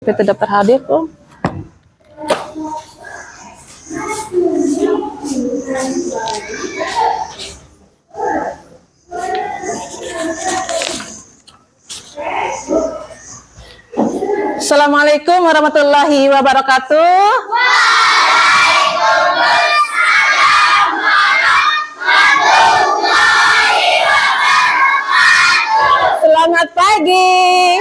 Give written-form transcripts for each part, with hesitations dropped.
Sampai tidak terhadir kok. Assalamualaikum warahmatullahi wabarakatuh. Waalaikumsalam warahmatullahi wabarakatuh. Selamat pagi.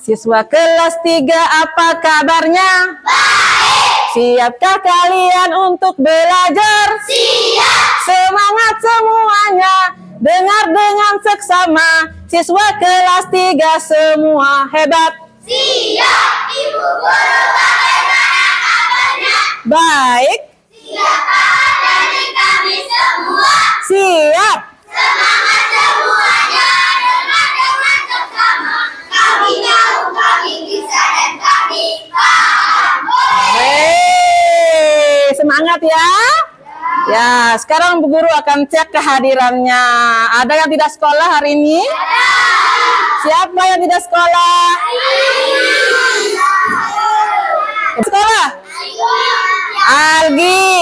Siswa kelas 3, apa kabarnya? Baik. Siapkah kalian untuk belajar? Siap. Semangat semuanya, dengar dengan seksama. Siswa kelas 3 semua hebat. Siap. Ibu guru bagaimana kabarnya? Baik. Siapkah dari kami semua? Siap. Semangat semuanya, dengar dengan seksama. Kami tahu, kami bisa, dan kami paham. Hei, semangat ya. Ya, sekarang Bu Guru akan cek kehadirannya. Ada yang tidak sekolah hari ini? Siapa yang tidak sekolah? Sekolah? Algi.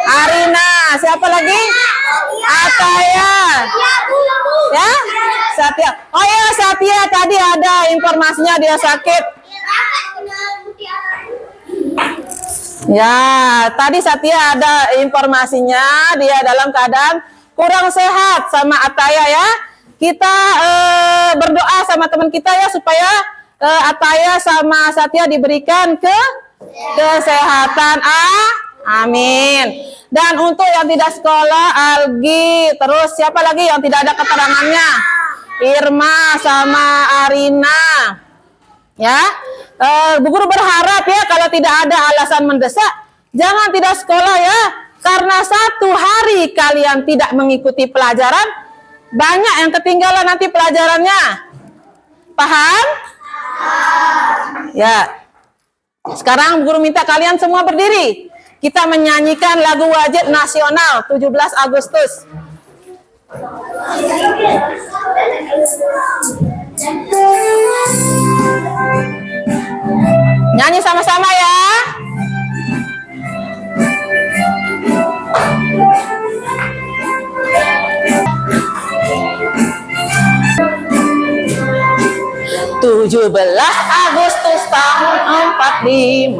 Arina. Siapa lagi? Ataya. Ya? Satya. Oh ya, Satya tadi ada informasinya dia sakit. Ya, tadi Satya ada informasinya dia dalam keadaan kurang sehat sama Ataya ya. Kita berdoa sama teman kita ya supaya Ataya sama Satya diberikan kesehatan. Amin. Dan untuk yang tidak sekolah, Algi, terus siapa lagi yang tidak ada keterangannya? Irma sama Arina. Ya, Bu Guru berharap ya kalau tidak ada alasan mendesak, jangan tidak sekolah ya. Karena satu hari kalian tidak mengikuti pelajaran, banyak yang ketinggalan nanti pelajarannya. Paham? Ya. Sekarang Bu Guru minta kalian semua berdiri. Kita menyanyikan lagu wajib nasional 17 Agustus. Nyanyi sama-sama ya. Tujuh belas Agustus tahun 45,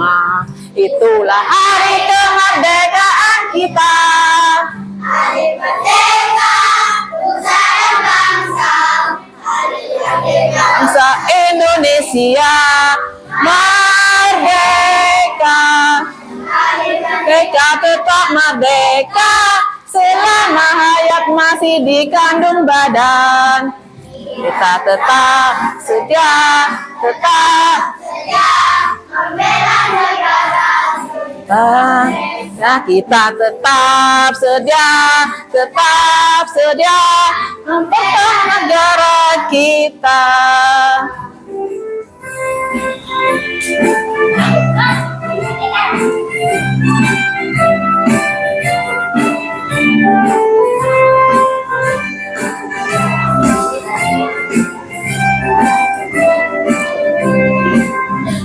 itulah hari kemerdekaan kita. Hari merdeka, nusa dan bangsa. Hari merdeka, Bangsa Indonesia merdeka. Merdeka tetap merdeka selama hayat masih dikandung badan. Kita tetap setia, membela negara. Ya, kita tetap sedia mempertahankan negara kita.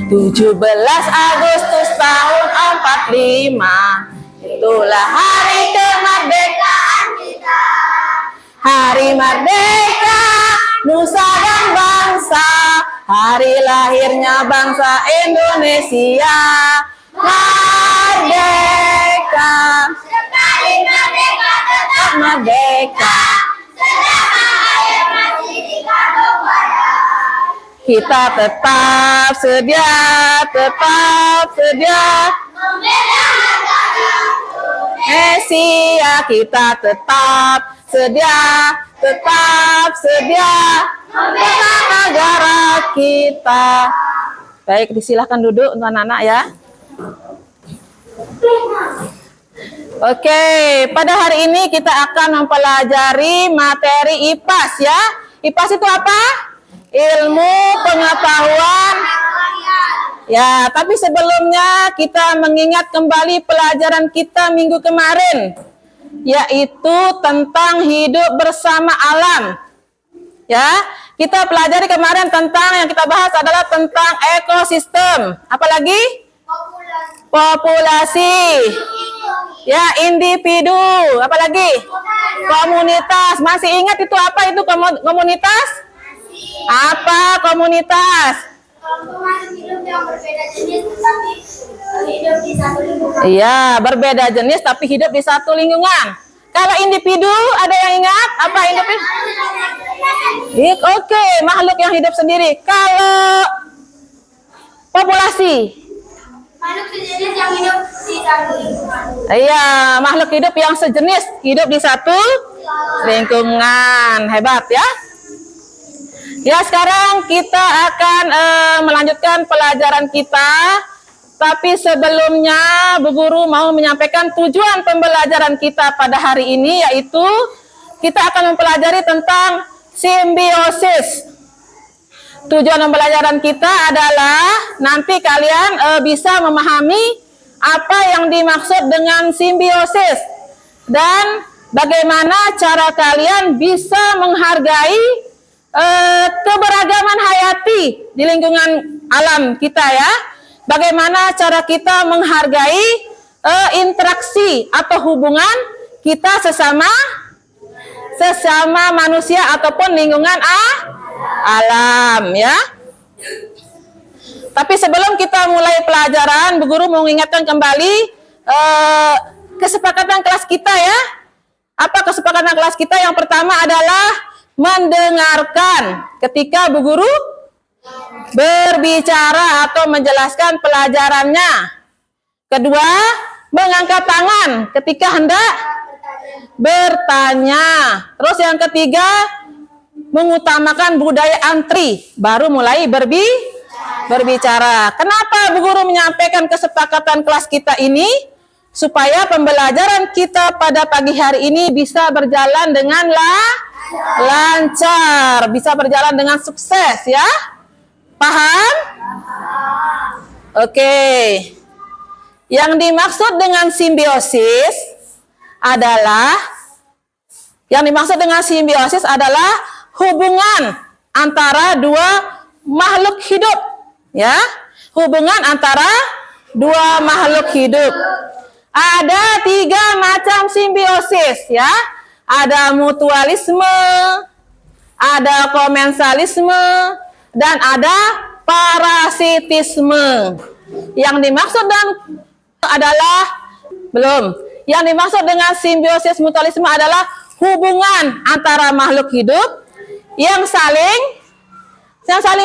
Tujuh belas Agustus tahun 45, itulah hari kemerdekaan kita. Hari merdeka, nusa dan bangsa, hari lahirnya bangsa Indonesia. Merdeka, Sekali merdeka tetap merdeka. selama hayat masih dikandung badan. Kita tetap sedia Membela negara. Indonesia. Kita tetap sedia membela negara kita. Baik, disilahkan duduk untuk anak-anak ya. Oke, pada hari ini kita akan mempelajari materi IPAS ya. IPAS itu apa? Ilmu pengetahuan. Ya, tapi sebelumnya kita mengingat kembali pelajaran kita minggu kemarin, yaitu tentang hidup bersama alam. Ya, Kita pelajari kemarin tentang yang kita bahas adalah tentang ekosistem. Apalagi? Populasi. Ya, individu. Apalagi? Komunitas. Masih ingat itu apa itu komunitas? Apa komunitas? Kelompok makhluk hidup yang berbeda jenis tetapi hidup di satu lingkungan. Iya, berbeda jenis tapi hidup di satu lingkungan. Kalau individu, ada yang ingat? Apa individu? Oke, makhluk yang hidup sendiri. Kalau populasi? Makhluk sejenis yang hidup di satu lingkungan. Iya, makhluk hidup yang sejenis hidup di satu lingkungan. Hebat ya. Ya, sekarang kita akan melanjutkan pelajaran kita. Tapi sebelumnya Bu Guru mau menyampaikan tujuan pembelajaran kita pada hari ini, yaitu kita akan mempelajari tentang simbiosis. Tujuan pembelajaran kita adalah nanti kalian bisa memahami apa yang dimaksud dengan simbiosis dan bagaimana cara kalian bisa menghargai keberagaman hayati di lingkungan alam kita ya. Bagaimana cara kita menghargai interaksi atau hubungan kita sesama manusia ataupun lingkungan alam ya. Tapi sebelum kita mulai pelajaran, Bu Guru mau mengingatkan kembali kesepakatan kelas kita ya. Apa kesepakatan kelas kita? Yang pertama adalah mendengarkan ketika Bu Guru berbicara atau menjelaskan pelajarannya. Kedua, mengangkat tangan ketika hendak bertanya. Terus yang ketiga, mengutamakan budaya antri baru mulai berbicara. Kenapa Bu Guru menyampaikan kesepakatan kelas kita ini? Supaya pembelajaran kita pada pagi hari ini bisa berjalan dengan lancar, bisa berjalan dengan sukses ya. Paham? Oke. Yang dimaksud dengan simbiosis adalah hubungan antara dua makhluk hidup ya. Hubungan antara dua makhluk hidup. Ada 3 macam simbiosis ya. Ada mutualisme, ada komensalisme, dan ada parasitisme. Yang dimaksud dengan simbiosis mutualisme adalah hubungan antara makhluk hidup yang saling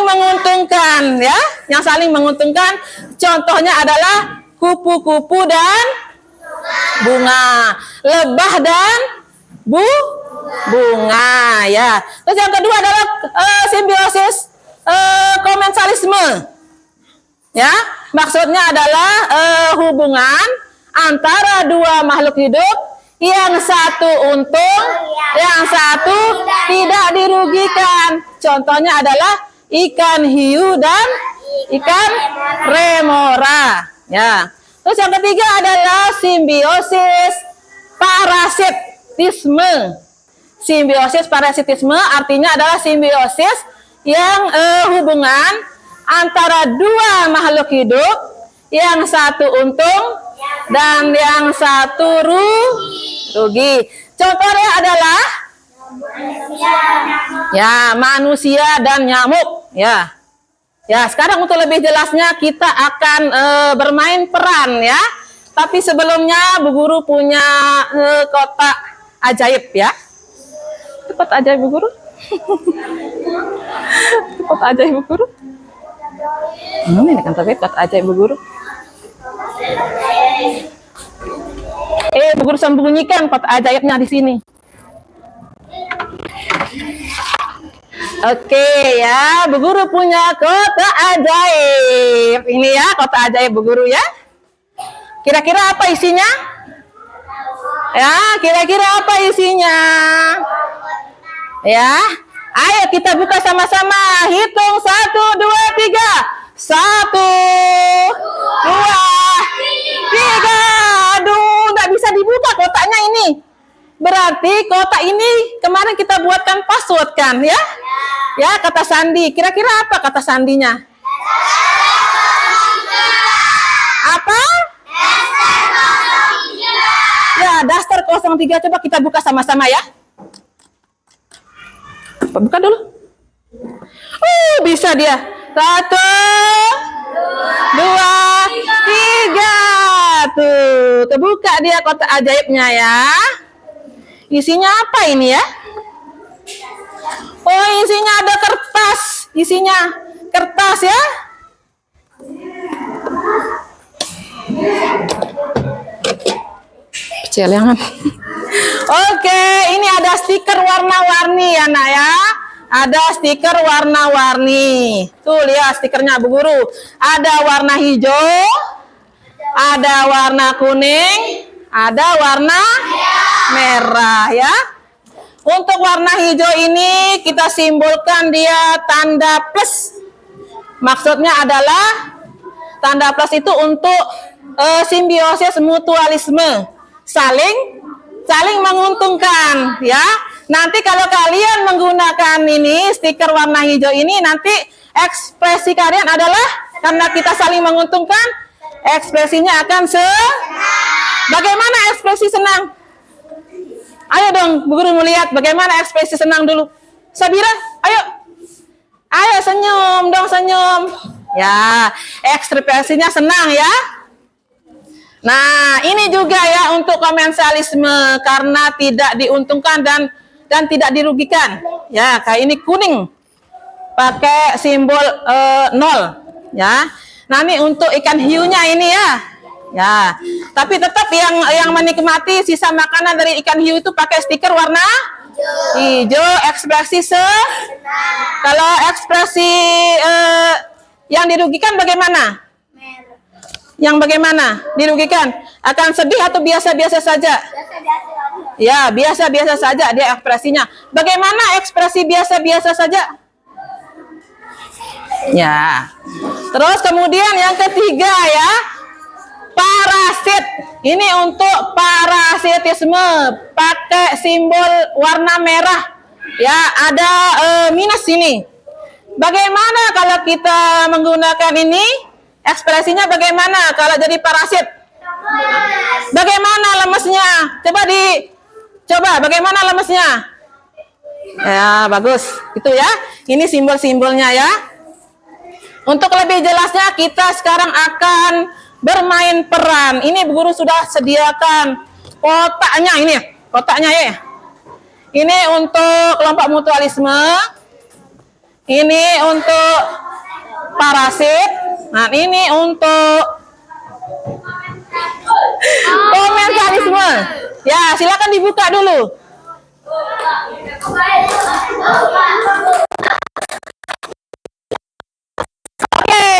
menguntungkan ya, yang saling menguntungkan. Contohnya adalah kupu-kupu dan bunga, lebah dan bunga ya. Terus yang kedua adalah simbiosis komensalisme ya. Maksudnya adalah hubungan antara dua makhluk hidup, yang satu untung, yang satu tidak dirugikan. Contohnya adalah ikan hiu dan ikan remora ya. Terus yang ketiga adalah simbiosis parasitisme. Simbiosis parasitisme artinya adalah simbiosis yang hubungan antara dua makhluk hidup, yang satu untung dan yang satu rugi. Contohnya adalah ya manusia dan nyamuk ya. Ya, sekarang untuk lebih jelasnya kita akan bermain peran ya. Tapi sebelumnya Bu Guru punya kotak ajaib ya. Kotak ajaib Bu Guru. Kotak ajaib Bu Guru. Ini kan tapi kotak ajaib Bu Guru. Bu Guru sembunyikan kotak ajaibnya di sini. Oke ya, Bu Guru punya kotak ajaib. Ini ya kotak ajaib Bu Guru ya. Kira-kira apa isinya? Ya, kira-kira apa isinya? Ya, ayo kita buka sama-sama. Hitung 1, 2, 3. 1, 2, 3. Aduh, nggak bisa dibuka kotaknya ini. Berarti kotak ini kemarin kita buatkan password kan ya? Ya, kata sandi. Kira-kira apa kata sandinya? Apa? Ya, daster 03. Coba kita buka sama-sama ya. Buka dulu. Bisa dia. 1, 2, 3. Tuh, terbuka dia kotak ajaibnya ya. Isinya apa ini ya? Oh, isinya ada kertas. Isinya kertas ya. Celengan. Oke, ini ada stiker warna-warni ya, Nak ya. Ada stiker warna-warni. Tuh lihat stikernya Bu Guru. Ada warna hijau, ada warna kuning, ada warna merah ya. Untuk warna hijau ini kita simbolkan dia tanda plus. Maksudnya adalah tanda plus itu untuk simbiosis mutualisme, saling menguntungkan ya. Nanti kalau kalian menggunakan ini stiker warna hijau ini, nanti ekspresi kalian adalah karena kita saling menguntungkan, ekspresinya akan bagaimana ekspresi senang? Ayo dong, Bu Guru mau lihat bagaimana ekspresi senang dulu. Sabira, ayo senyum dong, senyum. Ya, ekspresinya senang ya. Nah, ini juga ya untuk komensialisme karena tidak diuntungkan dan tidak dirugikan. Ya, kayak ini kuning. Pakai simbol 0 ya. Nah, ini untuk ikan hiunya ini ya. Ya. Tapi tetap yang menikmati sisa makanan dari ikan hiu itu pakai stiker warna hijau, ekspresi kalau ekspresi yang dirugikan bagaimana? Yang bagaimana? Dirugikan? Akan sedih atau biasa-biasa saja? Ya, biasa-biasa saja dia ekspresinya. Bagaimana ekspresi biasa-biasa saja? Ya. Terus kemudian yang ketiga ya, parasit. Ini untuk parasitisme pakai simbol warna merah. Ya, ada minus ini. Bagaimana kalau kita menggunakan ini? Ekspresinya bagaimana kalau jadi parasit? Bagaimana lemesnya? Coba bagaimana lemesnya? Ya, bagus. Itu ya. Ini simbol-simbolnya ya. Untuk lebih jelasnya kita sekarang akan bermain peran. Ini Bu Guru sudah sediakan kotaknya ini, kotaknya ya. Ini untuk kelompok mutualisme. Ini untuk parasit. Nah, ini untuk komensialisme. Ya, silakan dibuka dulu. Oke.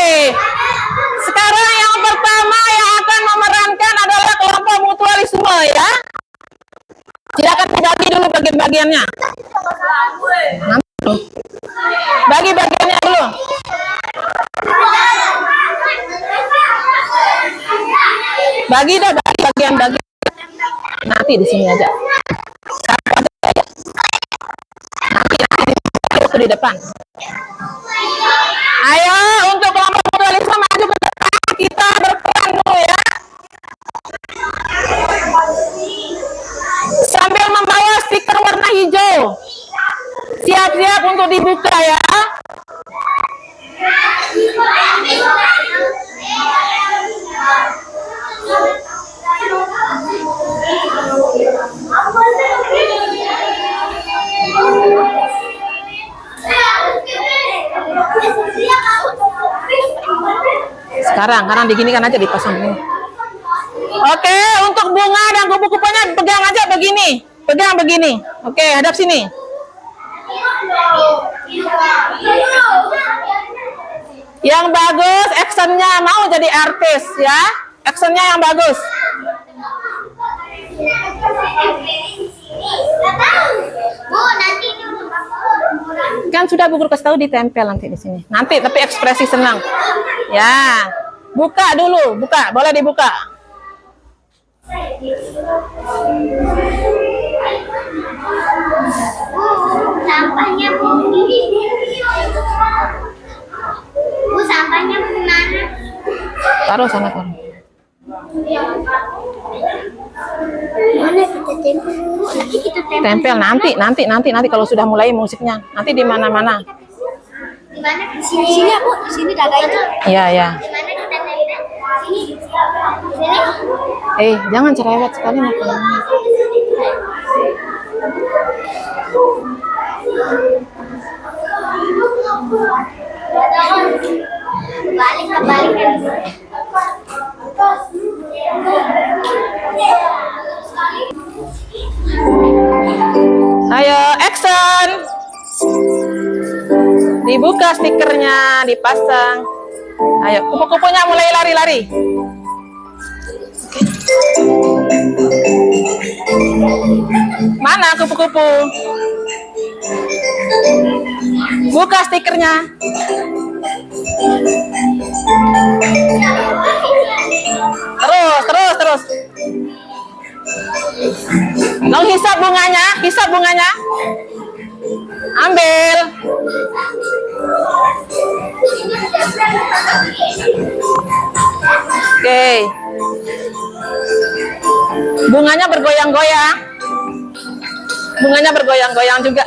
Sekarang yang pertama yang akan memerankan adalah kelompok mutualisme ya. Silakan dibagi dulu bagian-bagiannya. Bagi bagiannya dulu. Bagi bagian nanti di sini aja. Nanti di depan. Ayo untuk kelompok mutualisme maju ke depan, kita berperan dulu ya. Sambil membawa stiker warna hijau. Siap-siap untuk dibuka ya. Sekarang diginikan aja, dipasang begini. Oke, untuk bunga dan kupu-kupunya pegang aja begini. Pegang begini. Oke, hadap sini. Yang bagus, actionnya mau jadi artis ya. Actionnya yang bagus. Kan sudah Bu Guru kasih tahu ditempel nanti di sini. Nanti tapi ekspresi senang. Ya. Buka dulu, buka. Boleh dibuka. Sampahnya begini. Taruh sana, taruh. Mana kita tempel dulu? Nanti kita tempel. Tempel nanti kalau sudah mulai musiknya. Nanti di mana-mana. Di mana? Di sini. Sini aku, di sini daga itu. Iya, ya. Di mana kita tempel? Sini. Sini. Jangan cerewet sekali makan. Balik. Ayo, action. Dibuka stikernya, dipasang. Ayo, kupu-kupunya mulai lari-lari. Mana kupu-kupu? Buka stikernya. Terus. Dong hisap bunganya. Ambil. Oke. Bunganya bergoyang-goyang juga.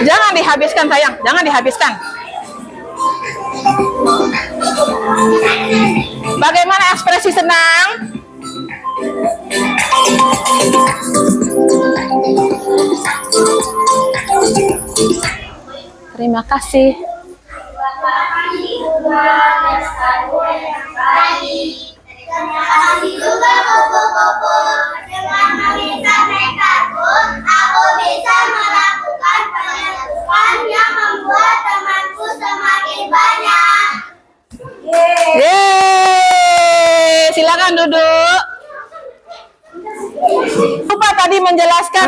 Jangan dihabiskan sayang, jangan dihabiskan. Bagaimana ekspresi senang? Terima kasih. Terima kasih juga Bobo. Dengan bisa nekat-pun, aku bisa melakukan penyelesaian yang membuat temanku semakin banyak. Yeay, silakan duduk. Lupa tadi menjelaskan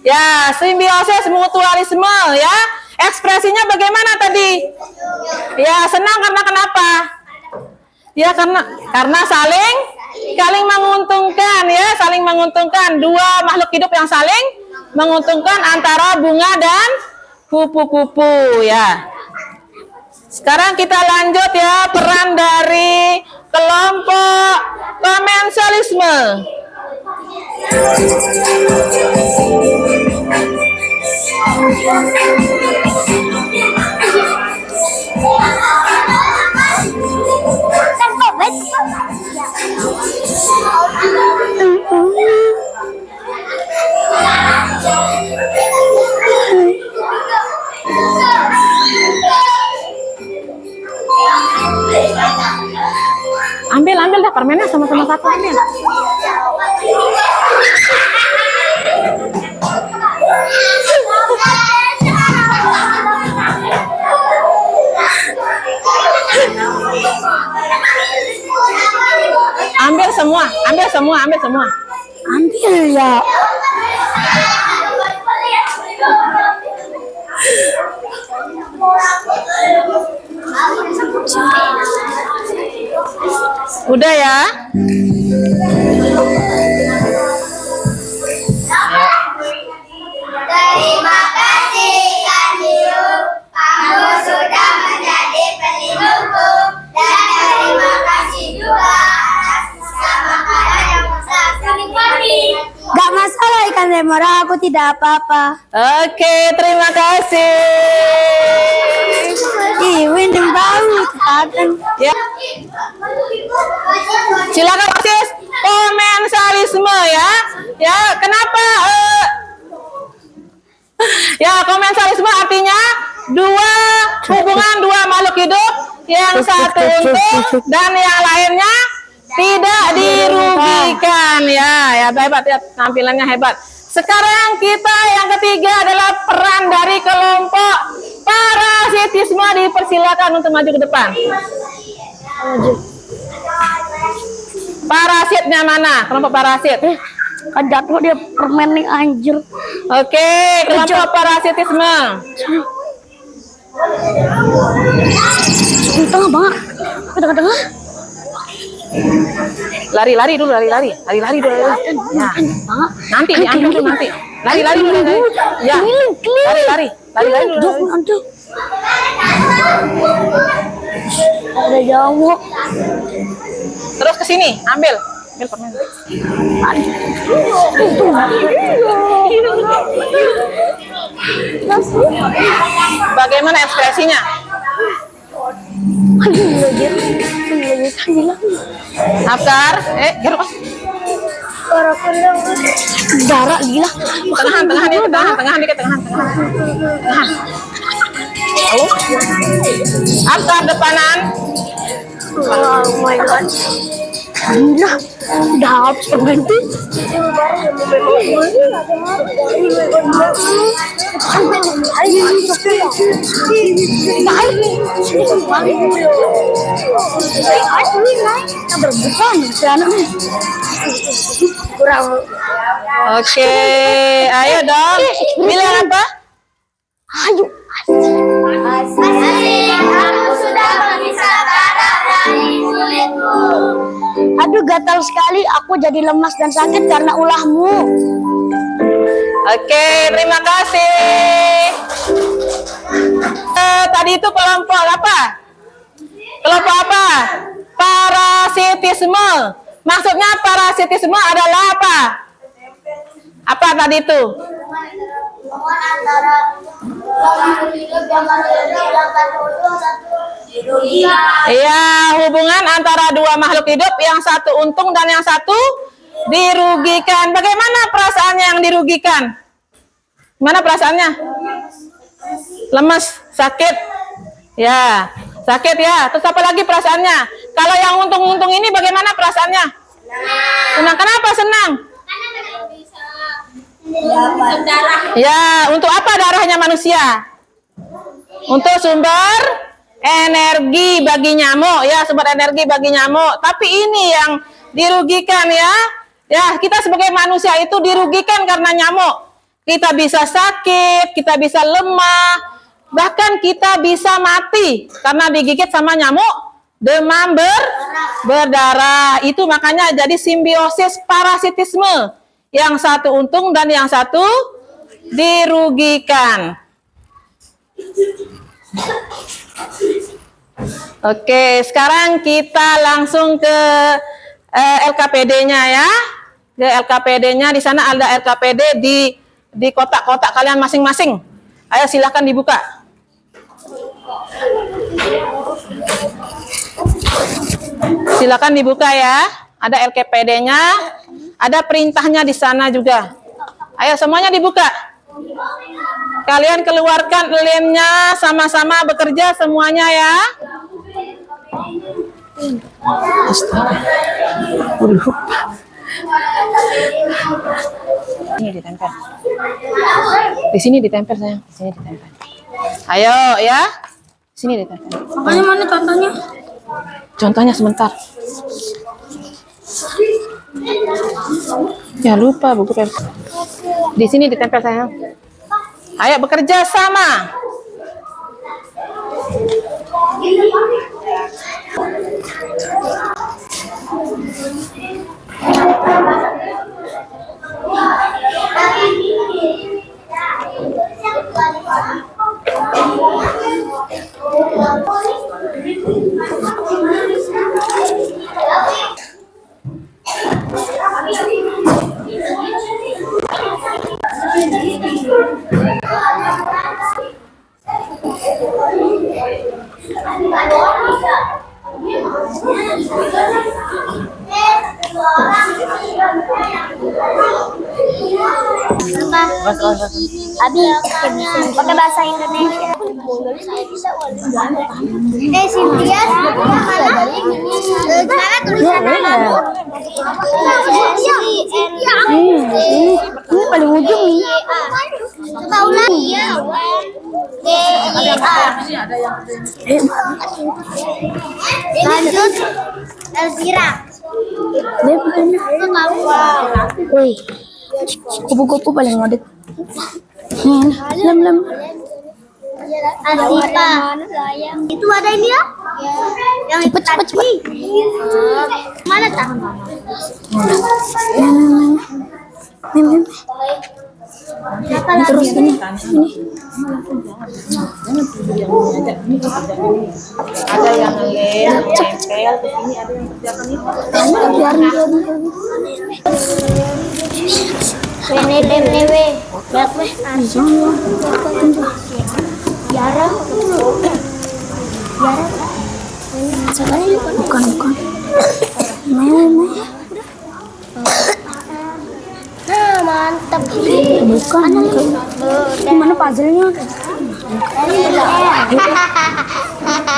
ya, simbiosis mutualisme ya. Ekspresinya bagaimana tadi? Ya, senang karena kenapa? Ya karena saling menguntungkan ya, saling menguntungkan. Dua makhluk hidup yang saling menguntungkan antara bunga dan kupu-kupu ya. Sekarang kita lanjut ya, peran dari kelompok komensialisme. Ambil dah permennya sama-sama satu ambil. Ambil semua. Ambil ya. Udah ya. Terima kasih Kandiru, kamu sudah menjadi pelindungku, dan terima kasih juga atas makanan yang telah kami beri. Gak masalah ikan remora, aku tidak apa-apa. Oke, terima kasih. Iwin yang bau, kadang. Ya. Silakan sis, komensialisme ya. Ya, kenapa? Ya, komensialisme artinya hubungan dua makhluk hidup, yang satu untung dan yang lainnya tidak dirugikan ya. Hebat ya, tampilannya hebat. Sekarang kita yang ketiga adalah peran dari kelompok parasitisme. Dipersilakan untuk maju ke depan. Parasitnya mana? Kelompok parasit. Kan jatuh dia permen nih anjir. Oke, kelompok parasitisme. Tengah banget. Tengah. Lari dulu. Ya. Nanti diambil dulu nanti. Lari dulu. Ya. Lari dulu. Aduh. Ada jamuk. Terus ke sini, ambil permen. Bagaimana ekspresinya? Afkar, garuk. Darah gila. Tengahan dikit. Lalu, Afkar depanan. Oh my god. Gila. Udah habis berhenti. Oke, ayo dong. Pilih apa? Ayo. Aku sudah bisa darah dari kulitku. Aduh, gatal sekali. Aku jadi lemas dan sakit karena ulahmu. Oke, terima kasih. Tadi itu kelompok apa? Kelompok apa? Parasitisme. Maksudnya parasitisme adalah apa? Apa tadi itu? Hubungan antara makhluk hidup yang satu dirugikan. Iya, hubungan antara dua makhluk hidup, yang satu untung dan yang satu dirugikan. Bagaimana perasaannya yang dirugikan? Gimana perasaannya? Lemes, sakit. Ya, sakit ya. Terus apa lagi perasaannya? Kalau yang untung-untung ini bagaimana perasaannya? Senang. Kenapa senang? Ya, untuk apa darahnya manusia? Untuk sumber energi bagi nyamuk, ya, sumber energi bagi nyamuk. Tapi ini yang dirugikan ya. Ya, kita sebagai manusia itu dirugikan karena nyamuk. Kita bisa sakit, kita bisa lemah, bahkan kita bisa mati karena digigit sama nyamuk demam berdarah. Itu makanya jadi simbiosis parasitisme. Yang satu untung dan yang satu dirugikan. Oke, sekarang kita langsung ke LKPD-nya ya. Ke LKPD-nya, di sana ada LKPD di kotak-kotak kalian masing-masing. Ayo silahkan dibuka. Silakan dibuka ya. Ada LKPD-nya, ada perintahnya di sana juga. Ayo semuanya dibuka. Kalian keluarkan lemnya, sama-sama bekerja semuanya ya. Ini ditempel. Di sini ditempel sayang, di sini ditempel. Ayo ya. Sini ditempel. Makanya mana contohnya? Contohnya sebentar. Ya lupa buku tempel. Di sini ditempel sayang. Ayo bekerja sama. Abi, pakai bahasa Indonesia. Cynthia, gimana tulisannya kamu? Ini paling ujung nih. Coba ulang. Lanjut, Elvira. Woi, kupu-kupu paling ngodet. Lem. Asipa. Itu ada ini ya? Yang itu tadi. Mana tak? Terus ini. Ada yang ngelem, nempel ke sini, ada yang kerjakan itu. Biarin dia dulu. Newe. Lihat weh. Yara. Bukan. Meme. Nah, mantap. Bukan. Gimana puzzle-nya? Di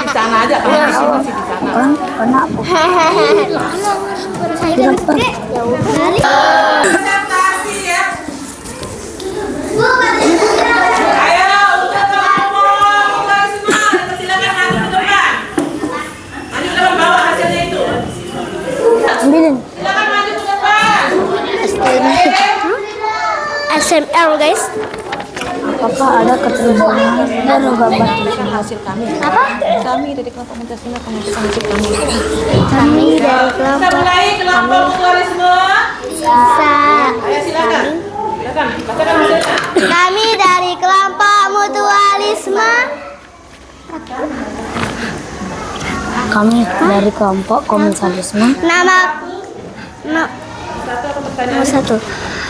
sana aja, kalau di sini masih di sana. Karena apa? Presentasi ya. Ayo, untuk kelompok semua, silakan maju ke depan. Maju ke depan, bawa hasilnya itu. Ambilin. Silakan maju ke depan. SML guys. Apakah ada keterhubungan dan gambar Hasil kami. Apa? Kami dari kelompok Pancasila mengajukan hasil kami. Kami dari Kita mulai kelompok mutualisme. Ayo silakan. Silakan, bacakan hasilnya. Kami dari kelompok mutualisme. Kami dari kelompok komunisalisme. Nama Satu apa pertanyaan? satu.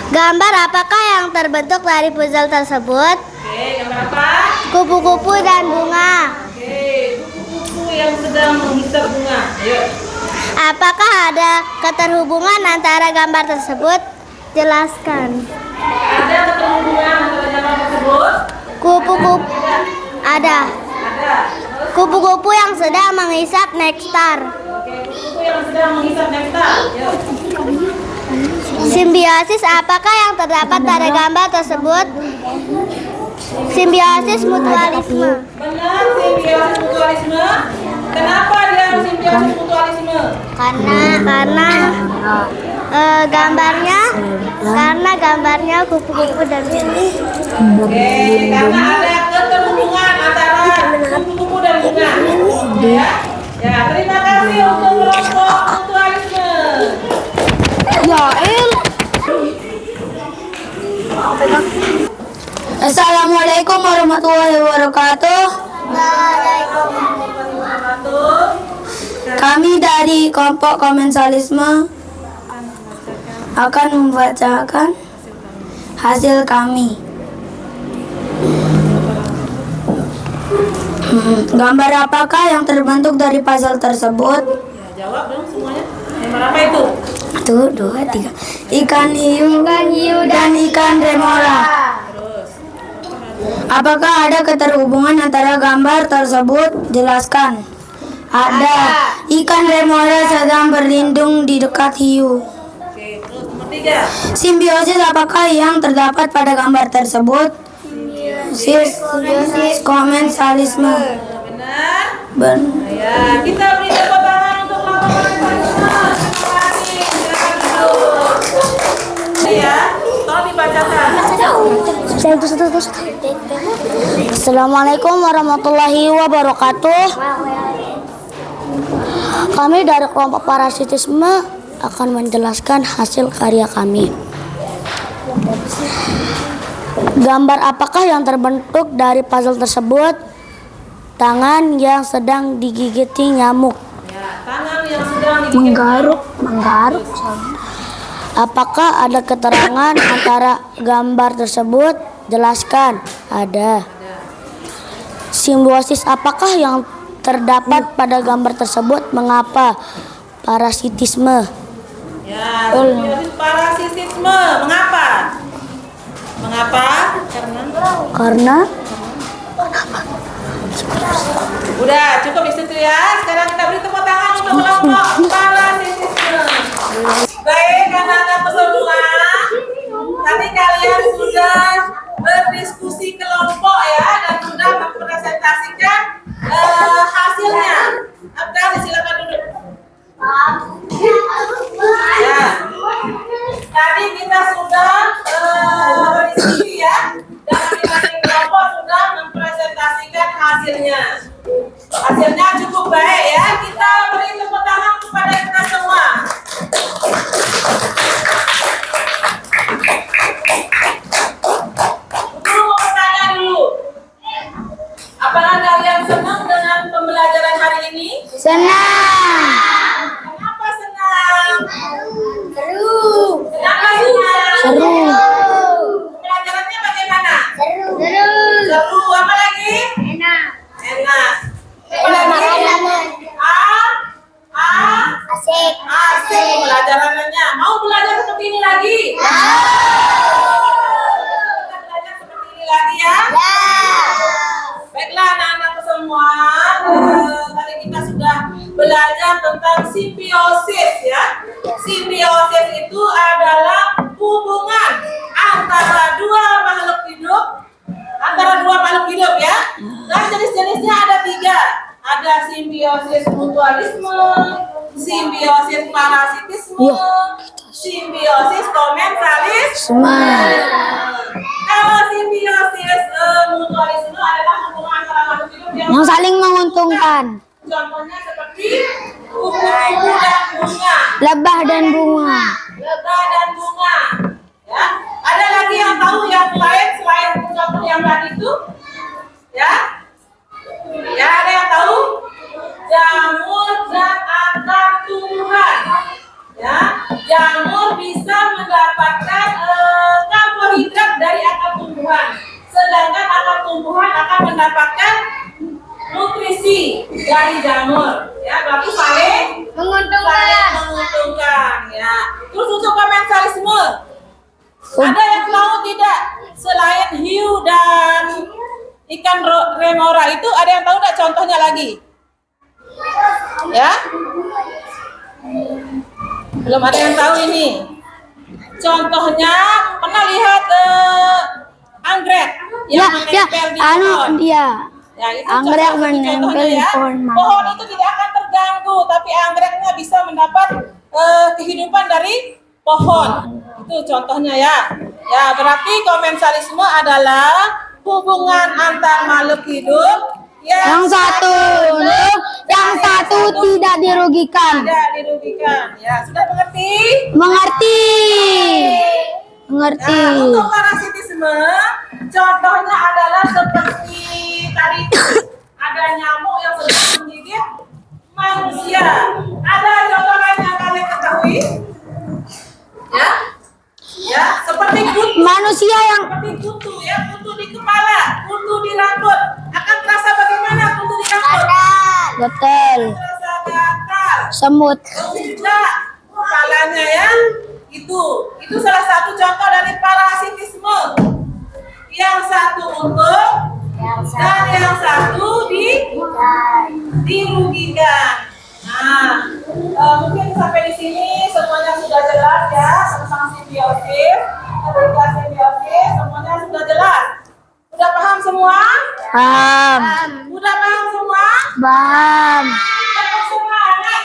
Gambar apakah yang terbentuk dari puzzle tersebut? Oke, gambar apa? Kupu-kupu dan bunga. Oke, kupu-kupu yang sedang menghisap bunga. Ayo. Apakah ada keterhubungan antara gambar tersebut? Jelaskan. Ada keterhubungan antara gambar tersebut? Kupu-kupu ada. Ada. Kupu-kupu yang sedang menghisap nektar. Oke, kupu-kupu yang sedang menghisap nektar. Yuk. Simbiosis apakah yang terdapat pada gambar tersebut? Simbiosis mutualisme. Benar, simbiosis mutualisme. Kenapa dia harus simbiosis mutualisme? Karena gambarnya kupu-kupu dan bunga. Oke, karena ada keterhubungan antara kupu-kupu dan bunga. Ya, ya, terima kasih untuk kelompok mutualisme. Assalamualaikum warahmatullahi wabarakatuh. Kami dari kelompok komunisalisme akan membacakan hasil kami. Gambar apakah yang terbentuk dari puzzle tersebut? Ya, jawab dong semuanya. Gambar apa itu? 1, 2, 3. Ikan hiu dan ikan remora. Terus. Apakah ada keterhubungan antara gambar tersebut? Jelaskan. Ada. Ikan remora sedang berlindung di dekat hiu. Oke, terus nomor 3. Simbiosis apakah yang terdapat pada gambar tersebut? Simbiosis komunisalisme. Benar. Ben. Ya, kita beri tepuk tangan untuk kelompok mutualisme. Terima kasih. Silakan duduk. Ya, tolong dibacakan. Assalamualaikum warahmatullahi wabarakatuh. Kami dari kelompok parasitisme akan menjelaskan hasil karya kami. Gambar apakah yang terbentuk dari puzzle tersebut? Tangan yang sedang digigiti nyamuk. Ya, tangan yang sedang dibikin Menggaruk. Apakah ada keterangan antara gambar tersebut? Jelaskan. Ada. Simbiosis apakah yang terdapat pada gambar tersebut? Mengapa? Parasitisme. Ya, simbiosis parasitisme. Mengapa? Mengapa? Karena Udah, cukup di situ ya. Sekarang kita beri tepuk tangan untuk kelompok parasitisme. Baik, anak-anak semua. Tadi kalian sudah berdiskusi kelompok ya dan sudah mempresentasikan hasilnya. Abdal, silakan duduk. Ya. Tadi kita sudah berdiskusi ya. Dan masing-masing kelompok sudah mempresentasikan hasilnya. Hasilnya cukup baik ya. Kita beri tepuk tangan kepada kita semua. seperti ini lagi? Kita belajar seperti ini lagi ya? Baiklah anak-anakku semua, tadi kita sudah belajar tentang simbiosis ya. Simbiosis itu adalah hubungan antara dua makhluk hidup ya. Dan jenis-jenisnya ada 3. Ada simbiosis mutualisme, simbiosis parasitisme, simbiosis komensalisme. Kalau simbiosis mutualisme adalah hubungan antara makhluk hidup Yang saling menguntungkan. contohnya seperti kupu-kupu dan bunga, Lebah dan bunga. lebah dan bunga. Ya, ada lagi yang tahu yang lain selain contoh yang tadi itu? Ya, ya ada yang tahu? Jamur dan akar tumbuhan. Ya, jamur bisa mendapatkan karbohidrat dari akar tumbuhan, sedangkan akar tumbuhan akan mendapatkan nutrisi dari jamur. Ya, berarti saling menguntungkan. Ya. Terus untuk komensalisme, ada yang tahu tidak? Selain hiu dan ikan remora itu, ada yang tahu tidak contohnya lagi? Ya? Belum ada yang tahu ini. Contohnya, pernah lihat anggrek yang menempel di pohon? Ya, itu Anggrek contoh- menempel contohnya di ya. pohon mana? Pohon itu tidak akan terganggu, tapi anggreknya bisa mendapat kehidupan dari pohon. Itu contohnya ya. Ya, berarti komensalisme adalah hubungan antar makhluk hidup Yang satu untung, yang satu tidak dirugikan. tidak dirugikan. Ya, sudah mengerti? Mengerti. Mengerti. Nah, untuk parasitisme, contohnya adalah seperti tadi itu, ada nyamuk yang sedang menggigit manusia. Ada contoh lain yang kalian ketahui? Ya, ya, seperti kutu, Manusia yang seperti kutu ya, kutu di kepala, kutu di rambut. Akan terasa bagaimana kutu di rambut? betul. Terasa gatal. Semut. Tidak, kepalanya ya. Itu salah satu contoh dari parasitisme. Yang satu untung dan yang satu dirugikan. Nah, mungkin sampai di sini semuanya sudah jelas ya tentang simbiosis. Ketika simbiosis semuanya sudah jelas. Udah paham semua? Paham. Udah paham semua? Paham. Tepuk semangat.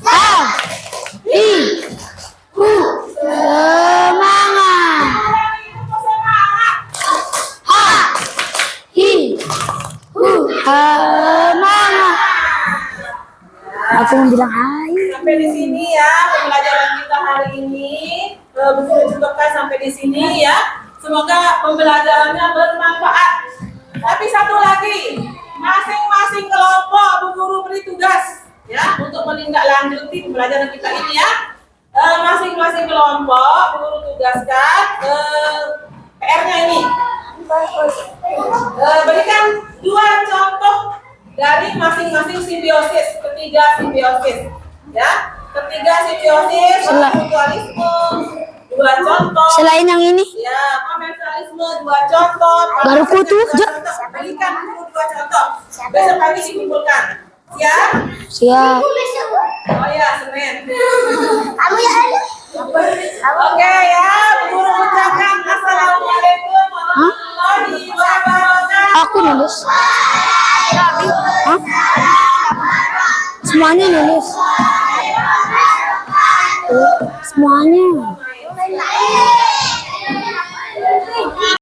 Ah. Semangat. Tepuk semangat. Ha. Hi. Semangat. Aku mau bilang hai. Sampai di sini ya pembelajaran kita hari ini. Bisa dicukupkan sampai di sini ya. Semoga pembelajarannya bermanfaat. Tapi satu lagi, masing-masing kelompok Bu Guru beri tugas ya untuk menindaklanjuti pembelajaran kita ini ya. Masing-masing kelompok Bu Guru tugaskan PR-nya ini. Berikan 2 contoh dari masing-masing simbiosis, ketiga simbiosis ya. Ketiga simbiosis, mutualisme, 2 contoh. Selain yang ini, Ya, komensalisme 2 contoh. Baru kutu aja. Berikan dulu 2 contoh. Besok pagi dikumpulkan. Ya? siap. Oh ya, Senin. Kamu ya ada? Oke ya, Bu Guru ucapkan assalamualaikum warahmatullahi wabarakatuh. Aku nulis. Hah? Semuanya nulis. Semuanya.